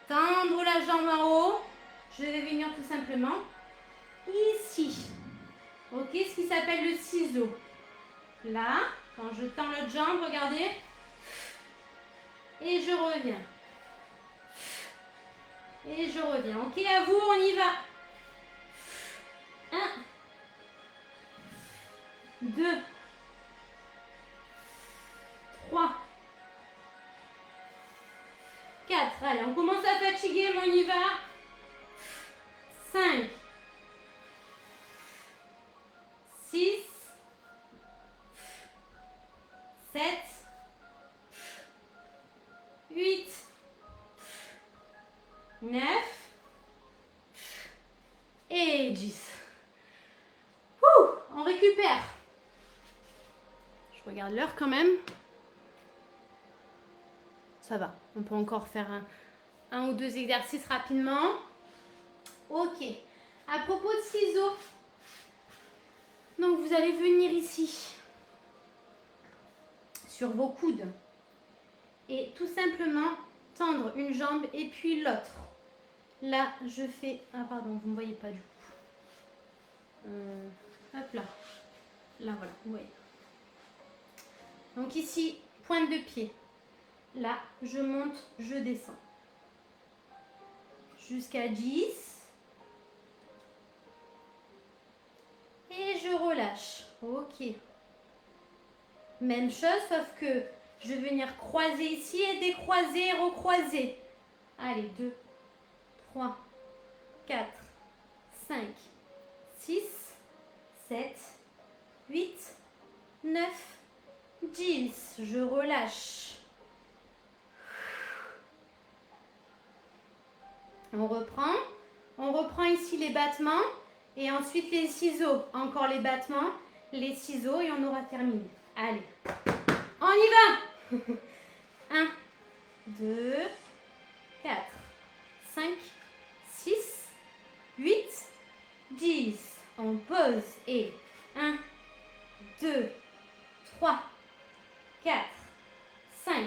tendre la jambe en haut, je vais venir tout simplement ici. Ok, ce qui s'appelle le ciseau. Là, Quand je tends l'autre jambe, regardez. Et je reviens. Et je reviens. Ok, à vous, on y va. 1, 2, 3, 4. Allez, on commence à fatiguer, mais on y va. 5, 6, 7, 8, 9 et 10. On récupère. Je regarde l'heure quand même. Ça va, on peut encore faire un ou deux exercices rapidement. Ok, à propos de ciseaux, donc vous allez venir ici, sur vos coudes, et tout simplement tendre une jambe et puis l'autre. Là, je fais... Ah pardon, vous ne me voyez pas du coup. Hop là. Là, voilà, vous voyez. Donc ici, pointe de pied. Là, je monte, je descends. Jusqu'à 10. Et je relâche. Ok. Même chose, sauf que je vais venir croiser ici et décroiser, recroiser. Allez, 2, 3, 4, 5, 6, 7, 8, 9, 10. Je relâche. On reprend. On reprend ici les battements. Et ensuite les ciseaux. Encore les battements, les ciseaux et on aura terminé. Allez, on y va. 1, 2, 4, 5, 6, 8, 10. On pose et 1, 2, 3, 4, 5,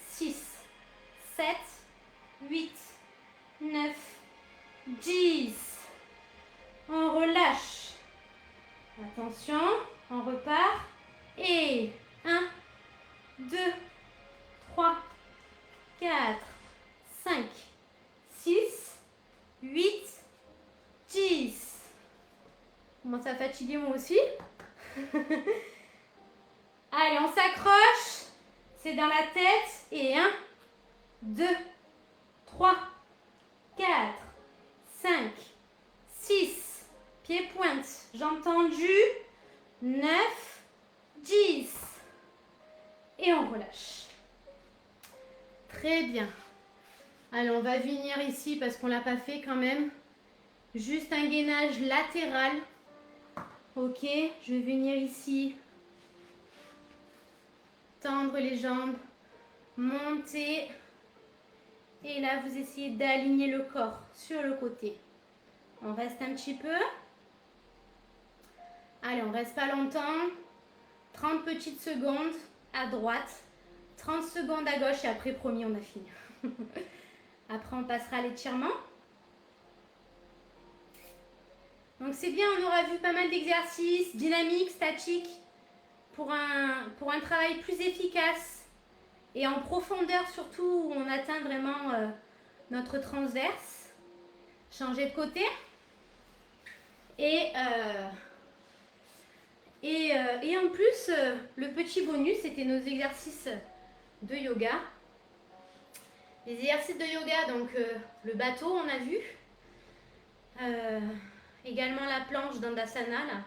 6, 7, 8, 9, 10. On relâche. Attention, on repart. Et 1, 2, 3, 4, 5, 6, 8, 10. Je commence à fatiguer moi aussi. Allez, on s'accroche. C'est dans la tête. Et 1, 2, 3, 4, 5, 6. Pied pointe. Jambes tendues. 9, 10. Et on relâche. Très bien. Allez, on va venir ici parce qu'on ne l'a pas fait quand même. Juste un gainage latéral. Ok, je vais venir ici. Tendre les jambes. Monter. Et là, vous essayez d'aligner le corps sur le côté. On reste un petit peu. Allez, on reste pas longtemps. 30 petites secondes à droite. 30 secondes à gauche et après, promis, on a fini. Après, on passera à l'étirement. Donc, c'est bien, on aura vu pas mal d'exercices dynamiques, statiques, pour un travail plus efficace et en profondeur surtout, où on atteint vraiment notre transverse. Changer de côté. Et en plus, le petit bonus, c'était nos exercices de yoga. Les exercices de yoga, donc le bateau, on a vu. Également la planche d'Andasana, là.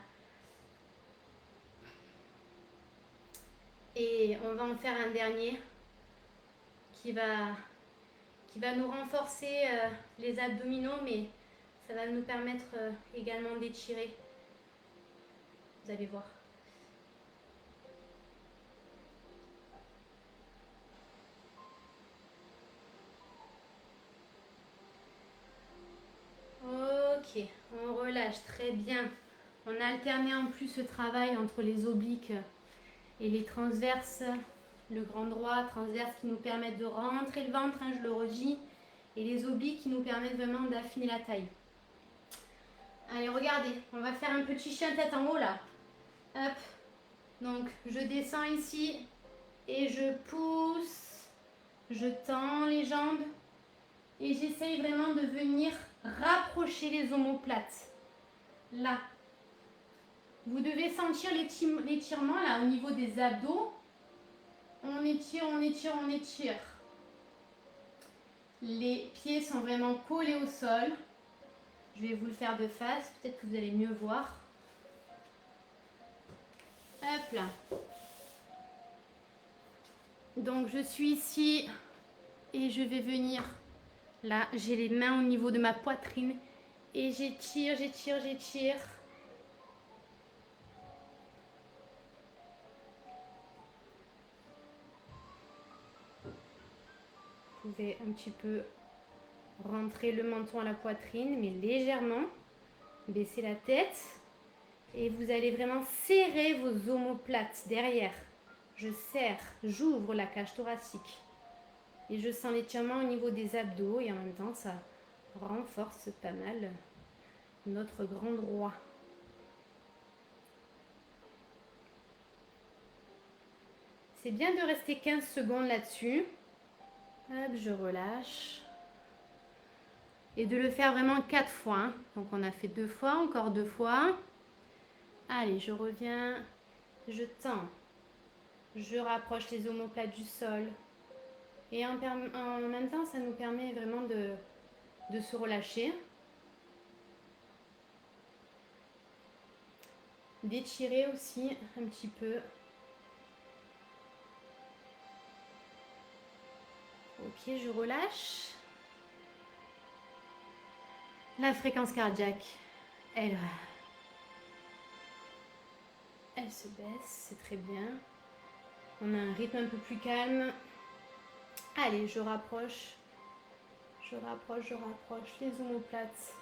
Et on va en faire un dernier qui va nous renforcer les abdominaux, mais ça va nous permettre également d'étirer. Vous allez voir. Ok, on relâche, très bien. On a alterné en plus ce travail entre les obliques et les transverses. Le grand droit, transverse qui nous permettent de rentrer le ventre, hein, je le redis. Et les obliques qui nous permettent vraiment d'affiner la taille. Allez, regardez, on va faire un petit chien tête en haut là. Hop, Donc, je descends ici et je pousse. Je tends les jambes et j'essaye vraiment de venir rapprocher les omoplates. Là. Vous devez sentir l'étirement là au niveau des abdos. On étire, on étire, on étire. Les pieds sont vraiment collés au sol. Je vais vous le faire de face, peut-être que vous allez mieux voir. Hop là. Donc je suis ici et je vais venir. Là, j'ai les mains au niveau de ma poitrine et j'étire, j'étire, j'étire. Vous pouvez un petit peu rentrer le menton à la poitrine, mais légèrement. Baissez la tête et vous allez vraiment serrer vos omoplates derrière. Je serre, j'ouvre la cage thoracique et je sens l'étirement au niveau des abdos et en même temps ça renforce pas mal notre grand droit. C'est bien de rester 15 secondes là-dessus. Hop, je relâche. Et de le faire vraiment 4 fois. Hein. Donc on a fait 2 fois, encore 2 fois. Allez, je reviens. Je tends. Je rapproche les omoplates du sol. Et en même temps, ça nous permet vraiment de se relâcher. D'étirer aussi un petit peu. Ok, je relâche. La fréquence cardiaque, elle se baisse, c'est très bien. On a un rythme un peu plus calme. Allez, je rapproche. Je rapproche, je rapproche les omoplates.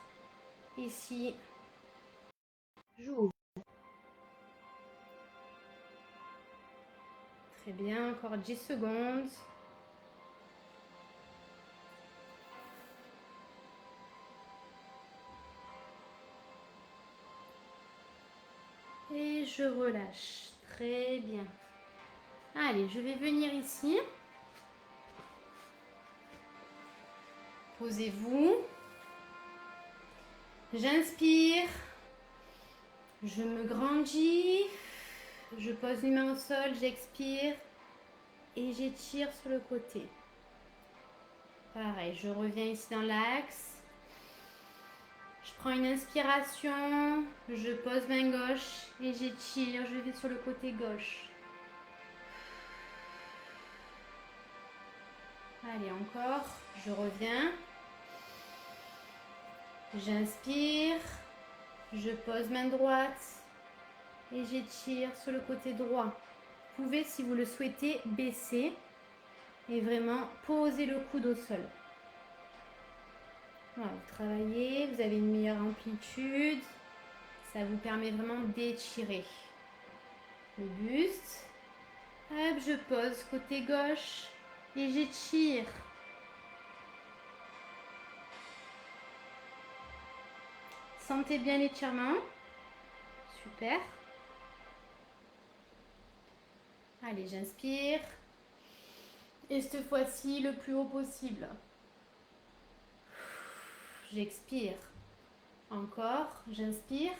Ici, j'ouvre. Très bien, encore 10 secondes. Et je relâche. Très bien. Allez, je vais venir ici. Posez-vous. J'inspire. Je me grandis. Je pose une main au sol, j'expire. Et j'étire sur le côté. Pareil, je reviens ici dans l'axe. Je prends une inspiration, je pose main gauche et j'étire, je vais sur le côté gauche. Allez, encore, je reviens. J'inspire, je pose main droite et j'étire sur le côté droit. Vous pouvez, si vous le souhaitez, baisser et vraiment poser le coude au sol. Voilà, vous travaillez, vous avez une meilleure amplitude. Ça vous permet vraiment d'étirer le buste. Hop, je pose côté gauche et j'étire. Sentez bien l'étirement. Super. Allez, j'inspire. Et cette fois-ci, le plus haut possible. J'expire. Encore, j'inspire.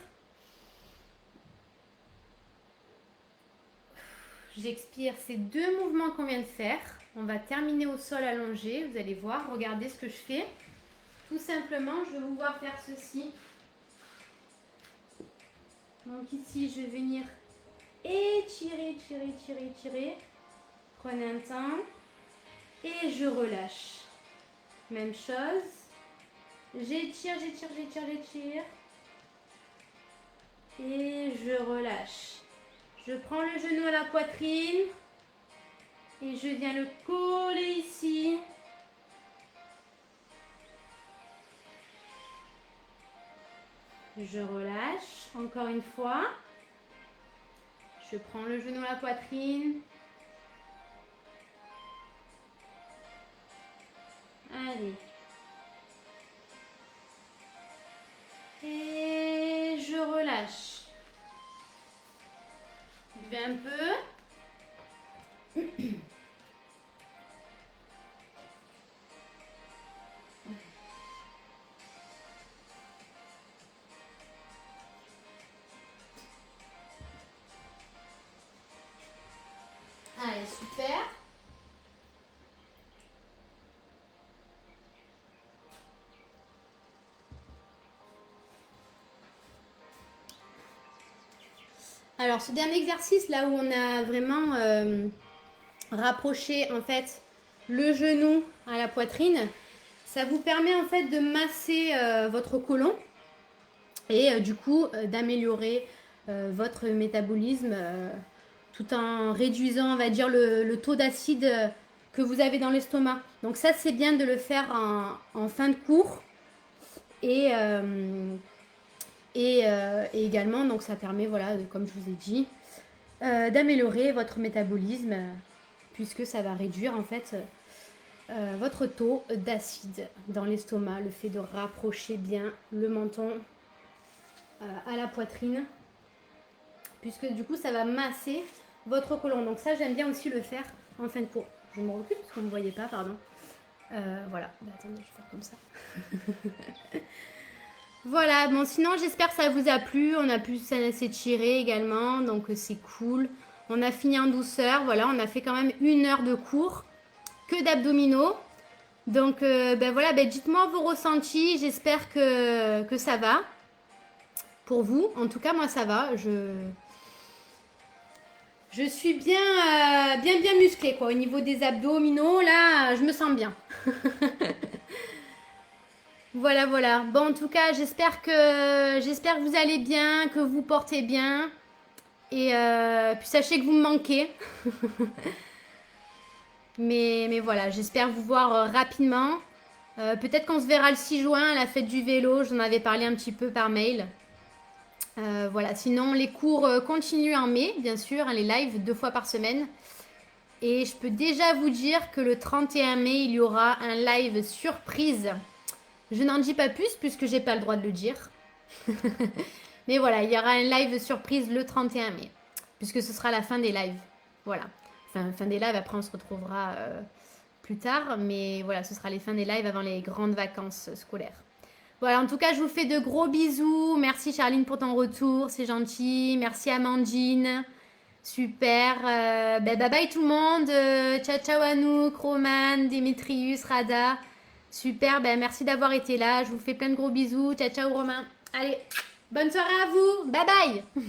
J'expire. Ces 2 mouvements qu'on vient de faire. On va terminer au sol allongé. Vous allez voir, regardez ce que je fais. Tout simplement, je vais vous voir faire ceci. Donc ici, je vais venir étirer, étirer, étirer, étirer. Prenez un temps. Et je relâche. Même chose. J'étire, j'étire, j'étire, j'étire. Et je relâche. Je prends le genou à la poitrine. Et je viens le coller ici. Je relâche. Encore une fois. Je prends le genou à la poitrine. Allez. Et je relâche. vais un peu. Allez, super. Alors, ce dernier exercice, là où on a vraiment rapproché, en fait, le genou à la poitrine, ça vous permet, en fait, de masser votre côlon et du coup, d'améliorer votre métabolisme tout en réduisant, on va dire, le taux d'acide que vous avez dans l'estomac. Donc ça, c'est bien de le faire en fin de cours. Et, et également, donc ça permet, voilà, comme je vous ai dit, d'améliorer votre métabolisme puisque ça va réduire en fait votre taux d'acide dans l'estomac, le fait de rapprocher bien le menton à la poitrine, puisque du coup ça va masser votre côlon. Donc ça, j'aime bien aussi le faire en fin de cours. Je me recule parce que vous ne me voyez pas, pardon. Voilà, bah, attendez, je vais faire comme ça. Voilà, bon sinon j'espère que ça vous a plu, on a pu s'étirer également, donc c'est cool. On a fini en douceur, voilà, on a fait quand même 1 heure de cours, que d'abdominaux. Donc ben voilà, ben dites-moi vos ressentis, j'espère que ça va pour vous. En tout cas, moi ça va, je suis bien musclée quoi. Au niveau des abdominaux, là, je me sens bien. Voilà, voilà. Bon, en tout cas, j'espère que vous allez bien, que vous portez bien. Et puis sachez que vous me manquez. Mais voilà, j'espère vous voir rapidement. Peut-être qu'on se verra le 6 juin à la fête du vélo. J'en avais parlé un petit peu par mail. Voilà, sinon les cours continuent en mai, bien sûr, hein, les lives 2 fois par semaine. Et je peux déjà vous dire que le 31 mai, il y aura un live surprise. Je n'en dis pas plus puisque j'ai pas le droit de le dire. Mais voilà, il y aura un live surprise le 31 mai. Puisque ce sera la fin des lives. Voilà. Enfin, fin des lives, après on se retrouvera plus tard. Mais voilà, ce sera les fins des lives avant les grandes vacances scolaires. Voilà, en tout cas, je vous fais de gros bisous. Merci Charline pour ton retour, c'est gentil. Merci Amandine. Super. Ben, bye bye tout le monde. Ciao ciao Anouk, Roman, Démétrius, Rada. Super, ben, merci d'avoir été là. Je vous fais plein de gros bisous. Ciao ciao Romain. Allez, bonne soirée à vous. Bye bye.